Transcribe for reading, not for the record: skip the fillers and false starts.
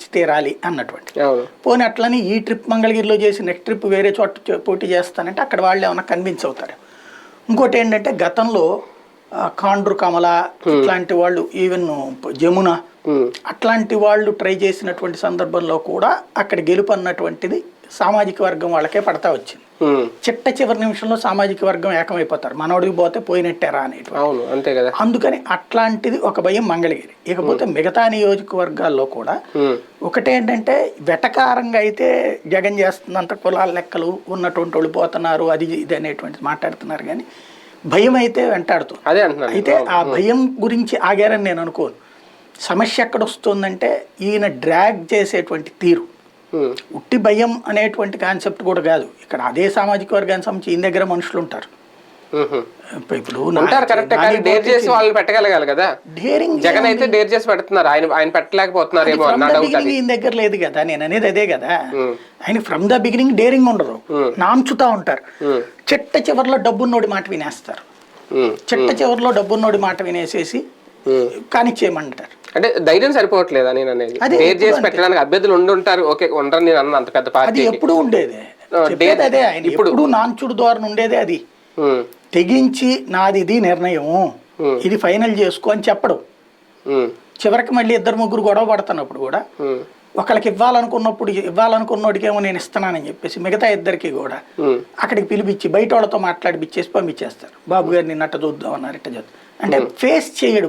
ఇచ్చి తీరాలి అన్నటువంటి. పోనీ అట్లని ఈ ట్రిప్ మంగళగిరిలో చేసి నెక్స్ట్ ట్రిప్ వేరే చోట పోటీ చేస్తానంటే అక్కడ వాళ్ళు ఏమైనా కన్విన్స్ అవుతారు. ఇంకోటి ఏంటంటే గతంలో కాండ్రు కమల ఇట్లాంటి వాళ్ళు, ఈవెన్ జమున అట్లాంటి వాళ్ళు ట్రై చేసినటువంటి సందర్భంలో కూడా అక్కడ గెలుపు అన్నటువంటిది సామాజిక వర్గం వాళ్ళకే పడతా వచ్చింది. చిట్ట చివరి నిమిషంలో సామాజిక వర్గం ఏకమైపోతారు, మనోడికి పోతే పోయినట్టేరా అనేటువంటి. అందుకని అట్లాంటిది ఒక భయం మంగళగిరి. ఇకపోతే మిగతా నియోజకవర్గాల్లో కూడా ఒకటేంటంటే వెటకారంగా అయితే జగన్ చేస్తున్నంత కులాల లెక్కలు ఉన్నటువంటి వాళ్ళు పోతున్నారు అది ఇది అనేటువంటిది మాట్లాడుతున్నారు, కానీ భయం అయితే వెంటాడుతుంది. అయితే ఆ భయం గురించి ఆగారని నేను అనుకోను. సమస్య ఎక్కడ వస్తుందంటే ఈయన డ్రాగ్ చేసేటువంటి తీరు. ఉట్టి భయం అనేటువంటి కాన్సెప్ట్ కూడా కాదు. ఇక్కడ అదే సామాజిక వర్గానికి సంబంధించి ఈయన దగ్గర మనుషులు ఉంటారు. ఇప్పుడు పెట్టగలగాలి కదా, జగన్ అయితే డేర్ చేసి పెడుతున్నారు, ఆయన పెట్టలేకపోతున్నారు. ఈయన దగ్గర లేదు కదా, నేను అనేది అదే కదా. ఆయన ఫ్రమ్ ద బిగినింగ్ డేరింగ్ ఉండదు, నాంచుతా ఉంటారు. చిట్ట చివరిలో డబ్బున్నోడి మాట వినేస్తారు. చిట్ట చివరిలో డబ్బున్నోడి మాట వినేసేసి కానిచ్చేయమంటారు. అంటే ధైర్యం సరిపోవట్లేదా నేను అనేది? డేర్ చేసి పెట్టడానికి అభ్యర్థులు ఉండుంటారు, ఓకే ఉండరు నేను అన్న అంత పెద్ద పార్టీ. అది ఎప్పుడు ఉండేదే అదే, ఆయన ఇప్పుడు నాంచుడు ధోరణి ఉండేదే. అది తెగించి నాది ఇది నిర్ణయం, ఇది ఫైనల్ చేసుకో అని చెప్పడం. చివరికి మళ్ళీ ఇద్దరు ముగ్గురు గొడవ పడుతున్నప్పుడు కూడా ఒకళ్ళకి ఇవ్వాలనుకున్నోడికేమో నేను ఇస్తున్నానని చెప్పేసి మిగతా ఇద్దరికి కూడా అక్కడికి పిలిపించి బయట వాళ్ళతో మాట్లాడిపిచ్చేసి పంపించేస్తారు. బాబు గారు నిన్నట్ట చూద్దాం అన్నారు, ఇట్ట చూద్దాం అంటే ఫేస్ చేయడు.